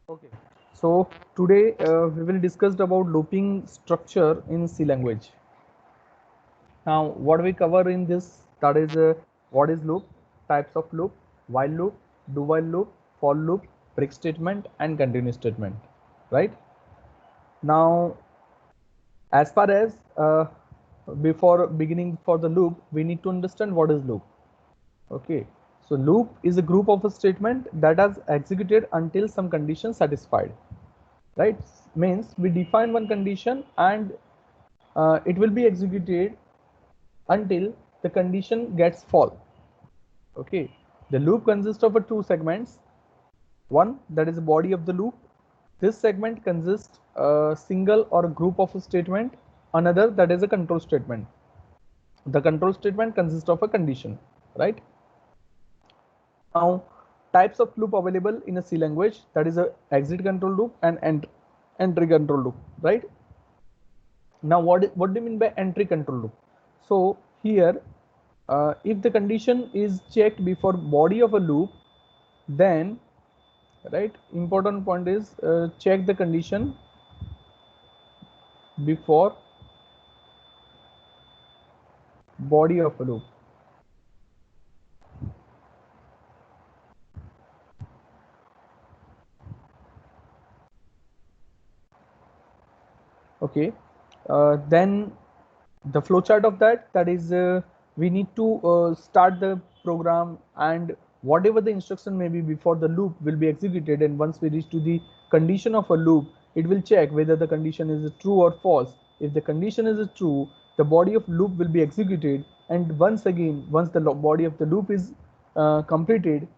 Okay, so today we will discuss about looping structure in C language. Now, what we cover in this, that is what is loop, types of loop, while loop, do while loop, for loop, break statement, and continue statement. Right now, as far as before beginning for the loop, we need to understand what is loop. Okay, so loop is a group of a statement that has executed until some condition satisfied. Right, means we define one condition and it will be executed until the condition gets false. Okay, the loop consists of two segments. One, that is the body of the loop. This segment consists a single or a group of a statement. Another, that is a control statement. The control statement consists of a condition. Right now, types of loop available in a C language, that is a exit control loop and entry control loop. Right now, what do you mean by entry control loop? So here, if the condition is checked before body of a loop, then right, important point is check the condition before body of a loop. Okay, then the flowchart of that is we need to start the program, and whatever the instruction may be before the loop will be executed, and once we reach to the condition of a loop, it will check whether the condition is true or false. If the condition is true, the body of loop will be executed, and once again, once the body of the loop is completed,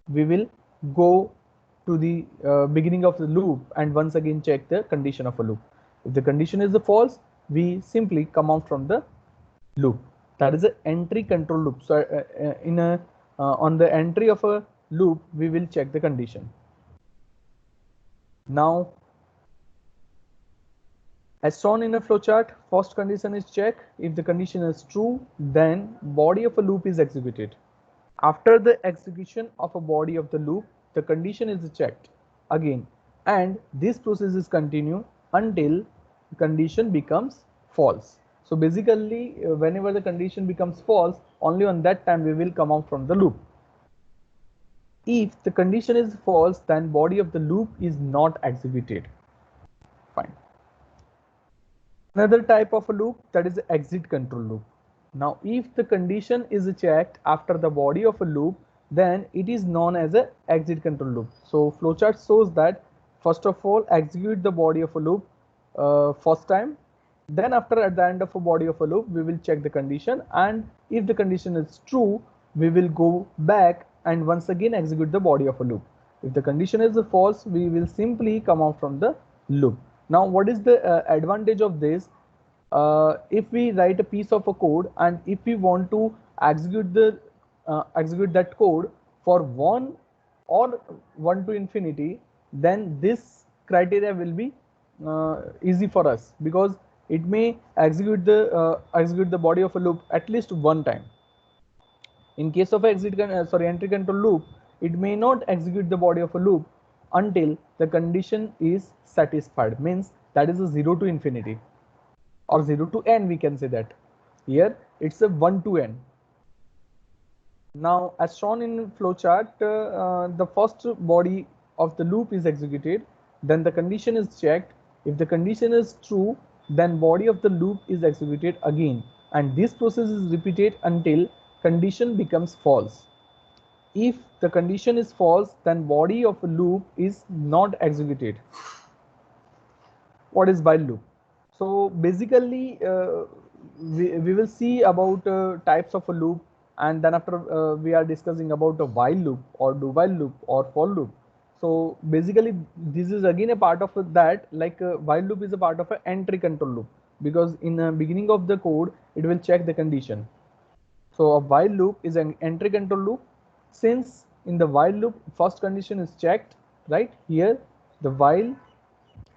we will go to the beginning of the loop and once again check the condition of a loop. If the condition is false, we simply come out from the loop. That is an entry control loop. So in a on the entry of a loop, we will check the condition. Now, as shown in a flowchart, first condition is checked. If the condition is true, then body of a loop is executed. After the execution of a body of the loop, the condition is checked again, and this process is continue until the condition becomes false. So basically, whenever the condition becomes false, only on that time we will come out from the loop. If the condition is false, then body of the loop is not executed. Fine. Another type of a loop, that is exit control loop. Now, if the condition is checked after the body of a loop, then it is known as a exit control loop. So flowchart shows that first of all execute the body of a loop first time. Then after at the end of a body of a loop, we will check the condition, and if the condition is true, we will go back and once again execute the body of a loop. If the condition is false, we will simply come out from the loop. Now, what is the advantage of this? If we write a piece of a code and if we want to execute the execute that code for 1 or 1 to infinity, then this criteria will be easy for us, because it may execute the body of a loop at least one time. In case of entry control loop, it may not execute the body of a loop until the condition is satisfied, means that is a 0 to infinity or 0 to n, we can say that. Here it's a 1 to n. Now, as shown in flowchart, the first body of the loop is executed, then the condition is checked. If the condition is true, then body of the loop is executed again, and this process is repeated until condition becomes false. If the condition is false, then body of a loop is not executed. What is while loop? So basically, we will see about types of a loop, and then after we are discussing about a while loop or do while loop or for loop. So basically, this is again a part of that, like while loop is a part of an entry control loop, because in the beginning of the code, it will check the condition. So a while loop is an entry control loop. Since in the while loop, first condition is checked, right? Here, the while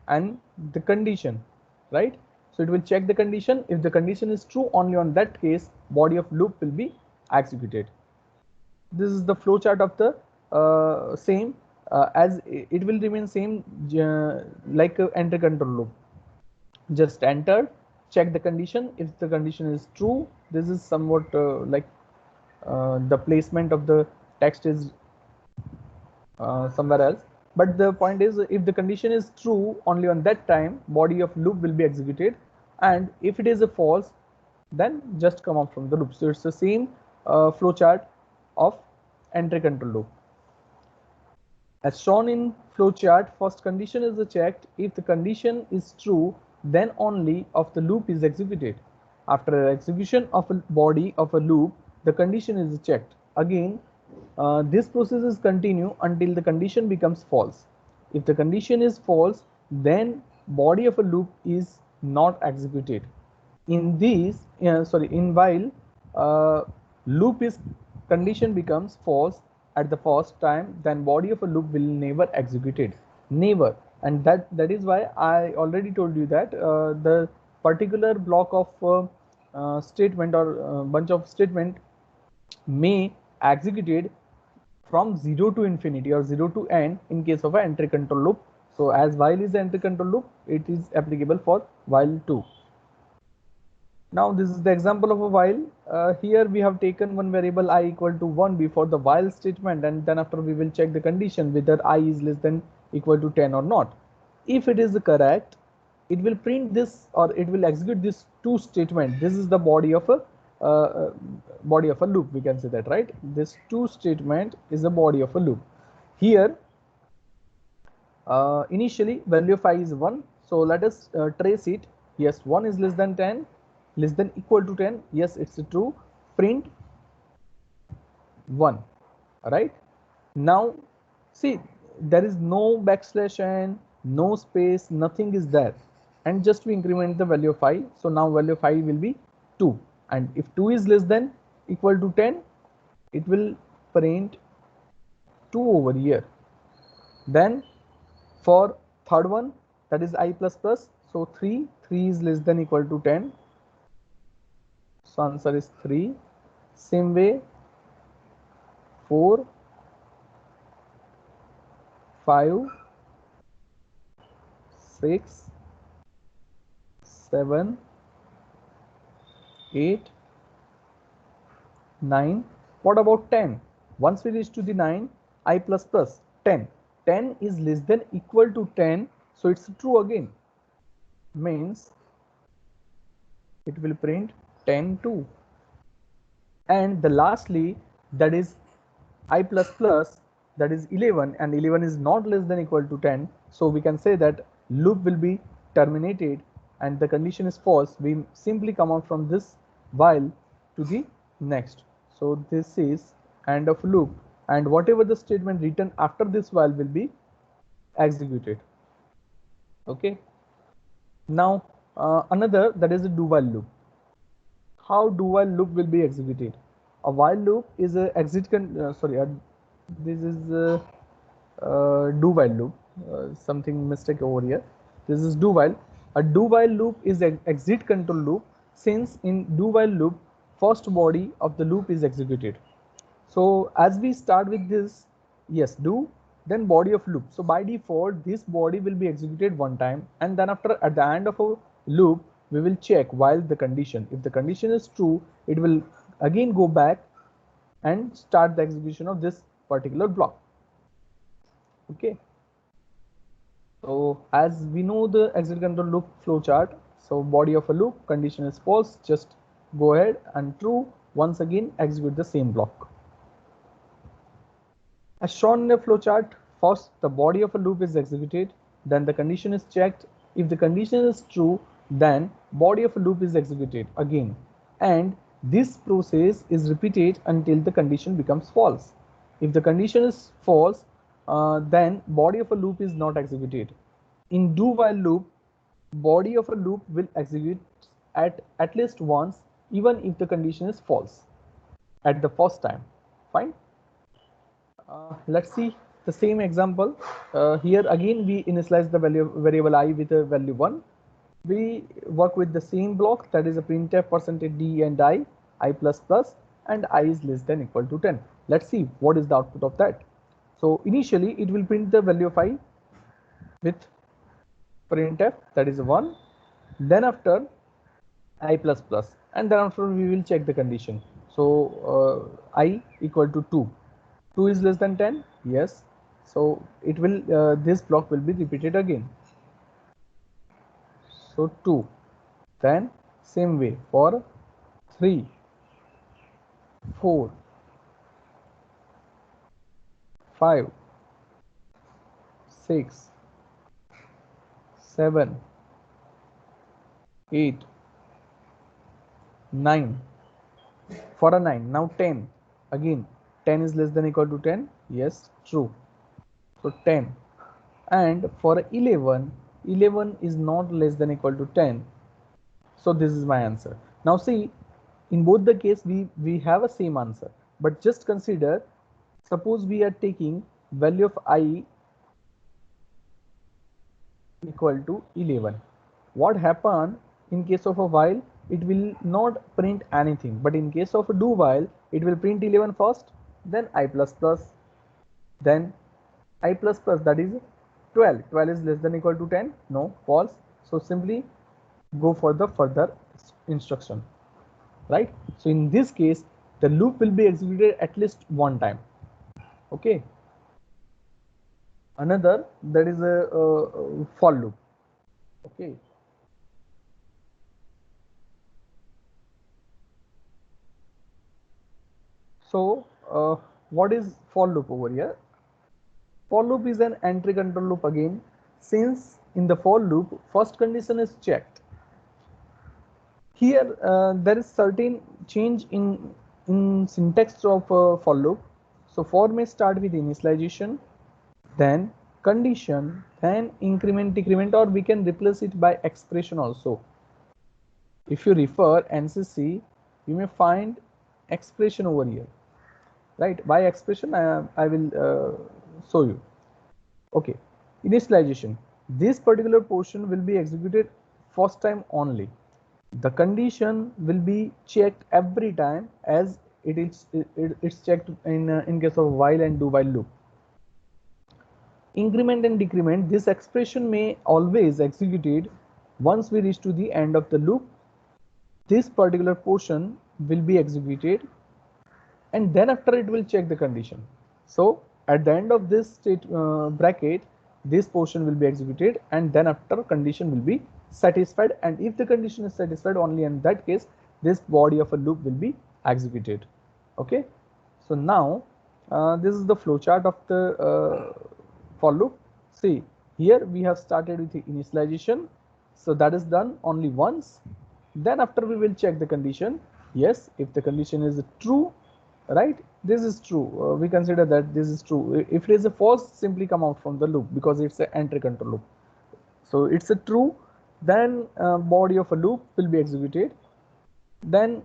and the condition, right? So it will check the condition. If the condition is true, only on that case body of loop will be executed. This is the flow chart of the same. as it will remain same like a enter control loop. Just enter, check the condition. If the condition is true, this is somewhat like the placement of the text is somewhere else, but the point is, if the condition is true, only on that time body of loop will be executed, and if it is a false, then just come out from the loop. So it's the same flow chart of entry control loop. As shown in flowchart, first condition is checked. If the condition is true, then only of the loop is executed. After execution of a body of a loop, the condition is checked. Again, this process is continue until the condition becomes false. If the condition is false, then body of a loop is not executed. In this, in while loop is condition becomes false at the first time, then body of a loop will never executed, never. And that is why I already told you that the particular block of statement or bunch of statement may executed from 0 to infinity or 0 to n in case of an entry control loop. So as while is the entry control loop, it is applicable for while too. Now this is the example of a while. Here we have taken one variable I equal to 1 before the while statement, and then after we will check the condition whether I is less than equal to 10 or not. If it is correct, it will print this or it will execute this two statement. This is the body of a loop, we can say that, right? This two statement is the body of a loop. Here initially value of I is 1, so let us trace it. Yes, 1 is less than 10, less than equal to 10. Yes, it's true. Print 1. Right now, see, there is no backslash n, no space, nothing is there, and just we increment the value of I. So now value of I will be 2, and if 2 is less than equal to 10, it will print 2 over here. Then for third one, that is I plus plus, so 3 is less than equal to 10, so answer is 3. Same way 4, 5, 6, 7, 8, 9. What about 10? Once we reach to the 9, I plus plus 10. 10 is less than equal to 10, so it's true again. Means it will print 10 too. And the lastly, that is I plus plus, that is 11, and 11 is not less than equal to 10, so we can say that loop will be terminated and the condition is false. We simply come out from this while to the next. So this is end of loop, and whatever the statement written after this while will be executed. Okay, now another, that is a do while loop. How do while loop will be executed? A while loop is a this is do while loop, something mistake over here. This is do while. A do while loop is an exit control loop, since in do while loop first body of the loop is executed. So as we start with this, yes, do, then body of loop. So by default this body will be executed one time, and then after at the end of a loop we will check while the condition. If the condition is true, it will again go back and start the execution of this particular block. Okay, so as we know the exit control loop flow chart, so body of a loop, condition is false, just go ahead, and true, once again execute the same block. As shown in the flow chart, first the body of a loop is executed, then the condition is checked. If the condition is true, then body of a loop is executed again, and this process is repeated until the condition becomes false. If the condition is false, then body of a loop is not executed. In do while loop, body of a loop will execute at least once, even if the condition is false at the first time. Fine. Let's see the same example. Here again we initialize the variable I with a value 1. We work with the same block, that is a printf %d and I plus plus, and I is less than equal to 10. Let's see what is the output of that. So initially it will print the value of I with printf, that is 1. Then after I plus plus, and then after we will check the condition. So I equal to 2. 2 is less than 10, yes. So it will this block will be repeated again. So 2. Then same way for 3, 4, 5, 6, 7, 8, 9. For a 9, now 10. Again 10 is less than equal to 10, yes, true. So 10. And for 11, 11 is not less than equal to 10. So this is my answer. Now see, in both the case we have a same answer, but just consider, suppose we are taking value of I equal to 11. What happen in case of a while? It will not print anything, but in case of a do while, it will print 11 first, then I plus plus, then I plus plus, that is 12. 12 is less than equal to 10, no, false. So simply go for the further instruction, right? So in this case the loop will be executed at least one time. Okay, another, that is a for loop. Okay, so what is for loop over here? For loop is an entry control loop again. Since in the for loop first condition is checked, here there is certain change in syntax of for loop. So for may start with initialization, then condition, then increment decrement, or we can replace it by expression also. If you refer NCC, you may find expression over here, right? By expression I will show you. Okay, initialization, this particular portion will be executed first time only. The condition will be checked every time, as it's checked in case of while and do while loop. Increment and decrement, this expression may always executed once we reach to the end of the loop. This particular portion will be executed, and then after it will check the condition. So at the end of this bracket, this portion will be executed, and then after condition will be satisfied, and if the condition is satisfied, only in that case this body of a loop will be executed. Okay, so now this is the flowchart of the for loop. See, here we have started with the initialization, so that is done only once. Then after we will check the condition. Yes, if the condition is true, right, this is true, we consider that this is true. If it is a false, simply come out from the loop, because it's an entry control loop. So it's a true, then body of a loop will be executed. Then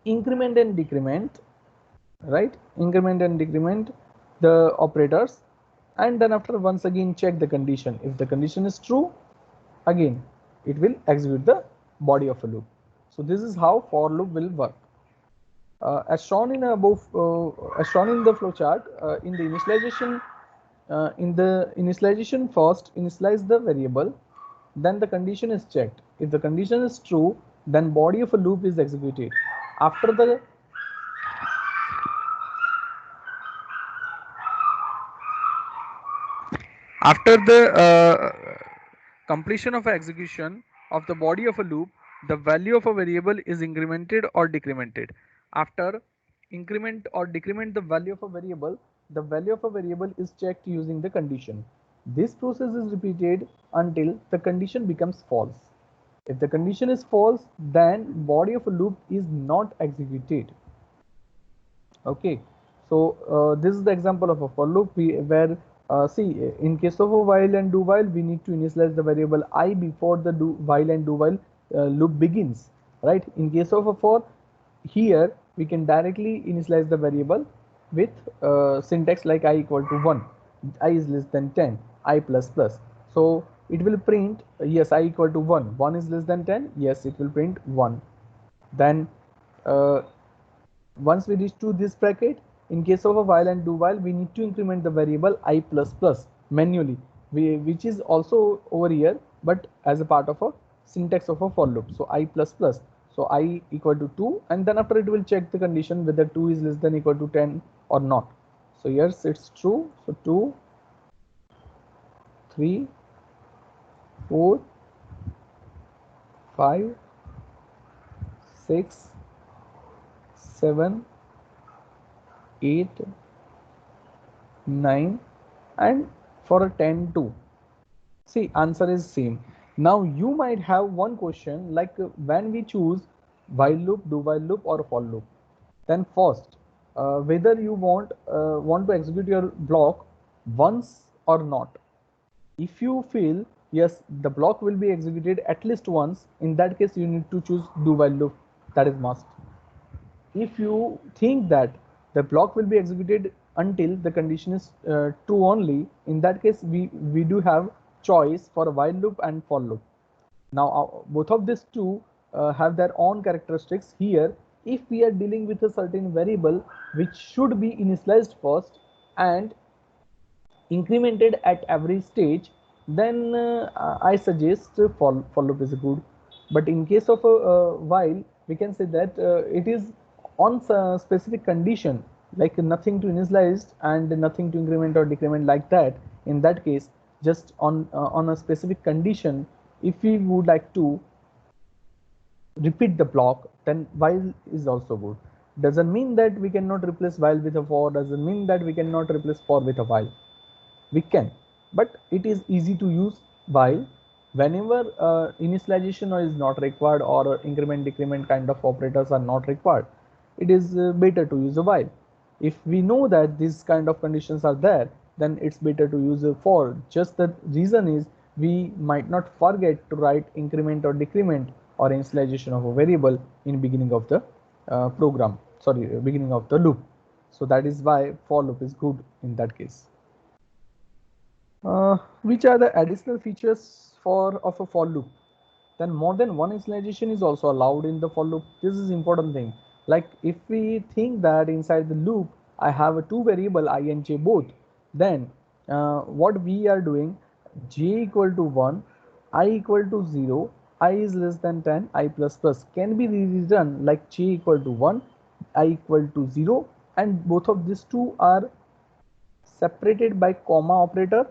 increment and decrement, right, increment and decrement the operators, and then after once again check the condition. If the condition is true, again it will execute the body of a loop. So this is how for loop will work. As shown in above, as shown in the flowchart, in the initialization, first initialize the variable, then the condition is checked. If the condition is true, then body of a loop is executed. After the completion of execution of the body of a loop, the value of a variable is incremented or decremented. After increment or decrement the value of a variable, the value of a variable is checked using the condition. This process is repeated until the condition becomes false. If the condition is false, then body of a loop is not executed. Okay, so this is the example of a for loop where see, in case of a while and do while, we need to initialize the variable I before the do while and do while loop begins, right? In case of a for, here we can directly initialize the variable with syntax like I equal to 1, I is less than 10, I plus plus. So it will print, yes, I equal to 1, 1 is less than 10, yes, it will print 1. Then once we reach to this bracket, in case of a while and do while, we need to increment the variable I plus plus manually, which is also over here, but as a part of a syntax of a for loop. So I plus plus, so I equal to 2, and then after it will check the condition whether 2 is less than equal to 10 or not. So yes, it's true. So 2, 3, 4, 5, 6, 7, 8, 9, and for a 10 2. See, answer is same. Now you might have one question like when we choose while loop, do while loop, or for loop, then first whether you want to execute your block once or not. If you feel yes, the block will be executed at least once, in that case you need to choose do while loop, that is must. If you think that the block will be executed until the condition is true only, in that case we do have choice for a while loop and for loop. Now both of these two have their own characteristics. Here if we are dealing with a certain variable which should be initialized first and incremented at every stage, then I suggest for loop is good. But in case of a while, we can say that it is on a specific condition, like nothing to initialize and nothing to increment or decrement like that. In that case, just on a specific condition, if we would like to repeat the block, then while is also good. Doesn't mean that we cannot replace while with a for, doesn't mean that we cannot replace for with a while. We can, but it is easy to use while whenever initialization is not required or increment decrement kind of operators are not required. It is better to use a while. If we know that these kind of conditions are there, then it's better to use a for. Just the reason is we might not forget to write increment or decrement or initialization of a variable in beginning of the program, sorry, beginning of the loop. So that is why for loop is good in that case. Which are the additional features of a for loop? Then more than one initialization is also allowed in the for loop. This is important thing. Like if we think that inside the loop I have a two variable I and j both, then what we are doing, j equal to 1, I equal to 0, I is less than 10, I plus plus can be rewritten like j equal to 1, I equal to 0, and both of these two are separated by comma operator.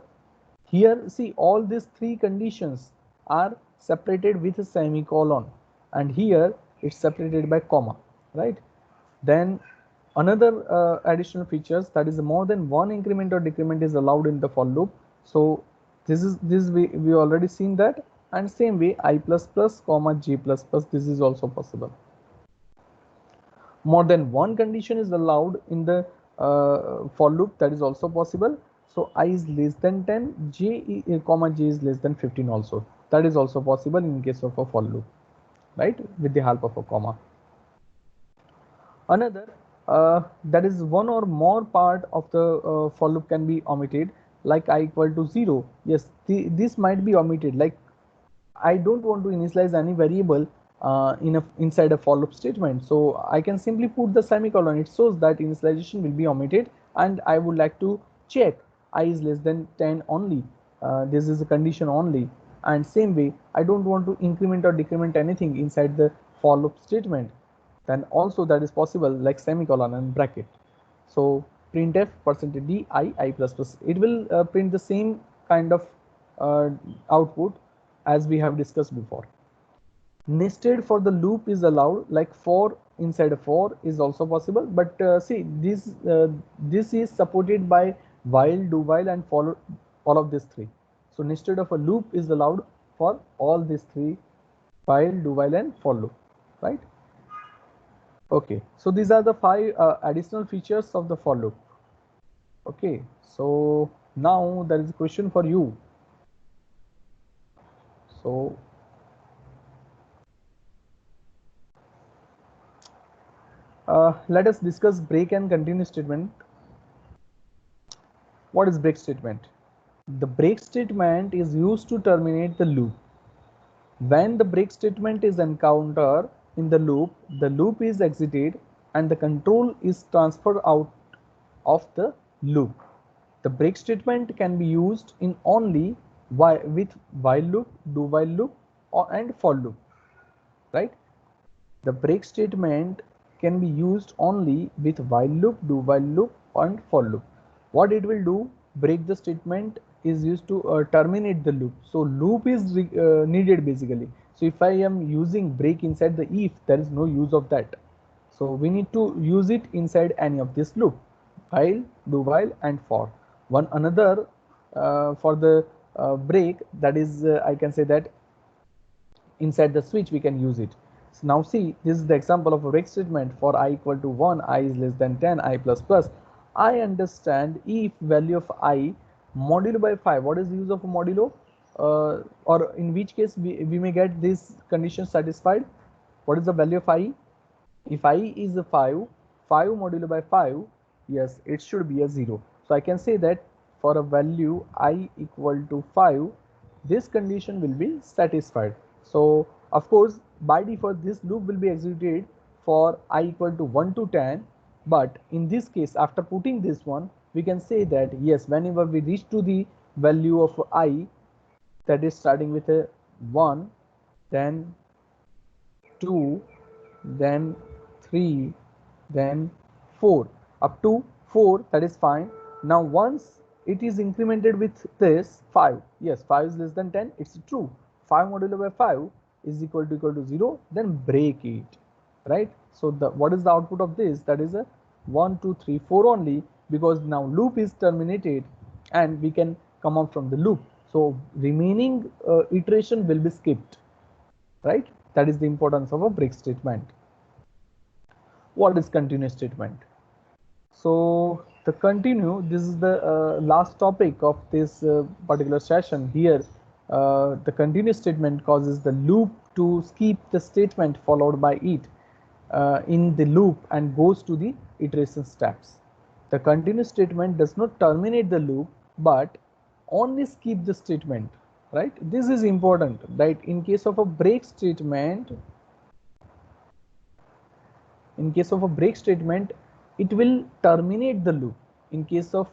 Here see all these three conditions are separated with a semicolon, and here it's separated by comma, right? Then another additional features, that is more than one increment or decrement is allowed in the for loop. So this we already seen that, and same way I plus plus comma j plus plus, this is also possible. More than one condition is allowed in the for loop, that is also possible. So I is less than 10, comma j is less than 15 also, that is also possible in case of a for loop, right, with the help of a comma. Another that is one or more part of the for loop can be omitted, like I equal to 0. Yes, this might be omitted, like I don't want to initialize any variable inside a for loop statement, so I can simply put the semicolon. It shows that initialization will be omitted, and I would like to check I is less than 10 only. This is a condition only, and same way I don't want to increment or decrement anything inside the for loop statement, then also that is possible, like semicolon and bracket. So printf %d I plus plus, it will print the same kind of output as we have discussed before. Nested for the loop is allowed, like for inside a for is also possible, but see this is supported by while, do while, and for all of these three. So nested of a loop is allowed for all these three, while, do while, and for loop, right? Okay, so these are the 5 additional features of the for loop. Okay, so now there is a question for you. So let us discuss break and continue statement. What is break statement? The break statement is used to terminate the loop. When the break statement is encountered in the loop is exited and the control is transferred out of the loop. The break statement can be used in only with while loop, do while loop, and for loop, right? The break statement can be used only with while loop, do while loop, and for loop. What it will do, break the statement is used to terminate the loop. So loop is needed basically. So if I am using break inside the if, there is no use of that. So we need to use it inside any of this loop, while, do while, and for. One another for the break, that is I can say that inside the switch we can use it. So now see, this is the example of a break statement. For I equal to 1, I is less than 10, I plus plus. I understand if value of I modulo by 5. What is the use of a modulo? Or in which case we may get this condition satisfied. What is the value of I? If I is a 5, 5 modulo by 5, yes, it should be a 0. So I can say that for a value I equal to 5, this condition will be satisfied. So of course, by default, this loop will be executed for I equal to 1 to 10. But in this case, after putting this one, we can say that yes, whenever we reach to the value of I, that is starting with a 1, then 2, then 3, then 4, up to 4, that is fine. Now once it is incremented with this 5, yes, 5 is less than 10, it's true. 5 modulo by 5 is equal to 0, then break it, right? So the what is the output of this? That is a 1, 2, 3, 4 only, because now loop is terminated and we can come out from the loop. So remaining iteration will be skipped, right? That is the importance of a break statement. What is continuous statement? So the continue, this is the last topic of this particular session here. The continuous statement causes the loop to skip the statement followed by it in the loop and goes to the iteration steps. The continuous statement does not terminate the loop but only skip the statement, right? This is important, right? In case of a break statement, it will terminate the loop. In case of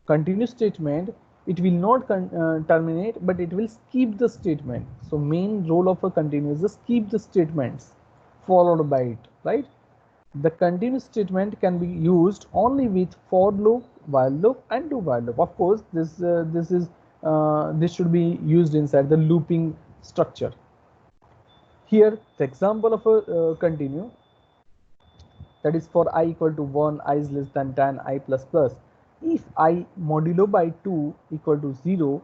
continuous statement, it will not terminate, but it will skip the statement. So main role of a continuous is skip the statements followed by it, right? The continuous statement can be used only with for loop, while loop, and do while loop. Of course, this should be used inside the looping structure. Here, the example of a continue, that is for I equal to 1, I is less than 10, I plus plus. If I modulo by 2 equal to 0,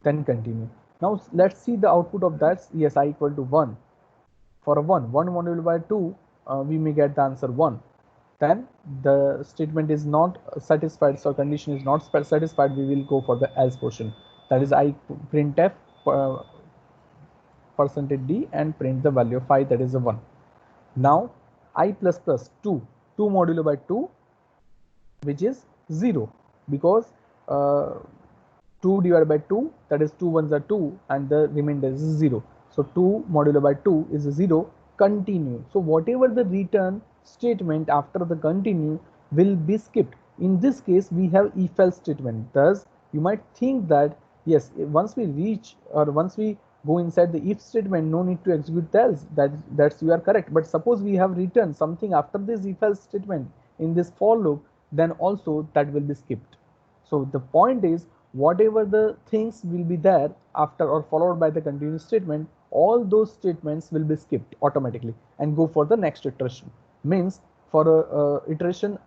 then continue. Now let's see the output of that. Yes, I equal to 1. For a 1 modulo by 2, we may get the answer 1. Then the statement is not satisfied, so condition is not satisfied, we will go for the else portion. That is I printf percentage %d and print the value of 5, that is a 1. Now I plus plus 2 modulo by 2, which is 0, because 2 divided by 2, that is 2 ones are 2 and the remainder is 0. So 2 modulo by 2 is 0. Continue. So whatever the return statement after the continue will be skipped. In this case, we have if else statement. Thus, you might think that yes, once we reach or once we go inside the if statement, no need to execute the else. That's you are correct. But suppose we have written something after this if else statement in this for loop, then also that will be skipped. So the point is, whatever the things will be there after or followed by the continuous statement, all those statements will be skipped automatically and go for the next iteration. Means for a iteration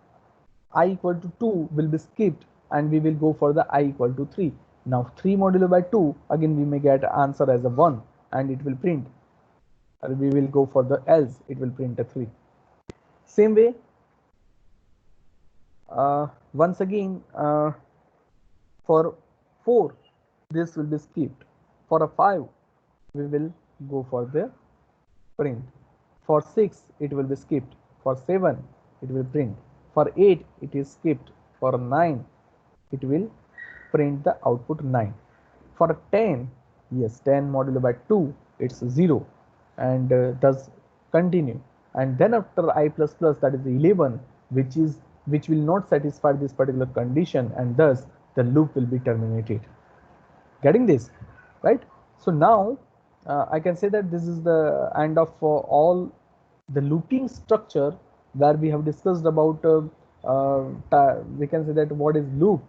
I equal to 2 will be skipped and we will go for the I equal to 3. Now 3 modulo by 2, again we may get answer as a 1 and it will print. Or we will go for the else, it will print a 3. Same way, once again, for 4, this will be skipped. For a 5, we will go for the print. For 6, it will be skipped. For 7, it will print. For 8, it is skipped. For 9, it will print the output 9. For 10, yes, 10 modulo by 2, it's 0 and thus continue. And then after I plus plus, that is 11, which is which will not satisfy this particular condition, and thus the loop will be terminated. Getting this, right? So now I can say that this is the end of all the looping structure, where we have discussed about we can say that what is loop,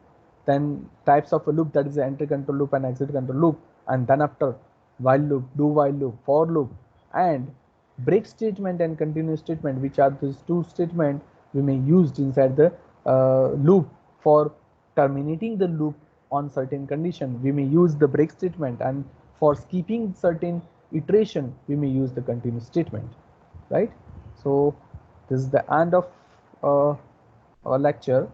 then types of a loop, that is the entry control loop and exit control loop, and then after while loop, do while loop, for loop, and break statement and continue statement, which are these two statements we may use inside the loop for terminating the loop on certain condition. We may use the break statement, and for skipping certain iteration we may use the continue statement, right? So this is the end of our lecture.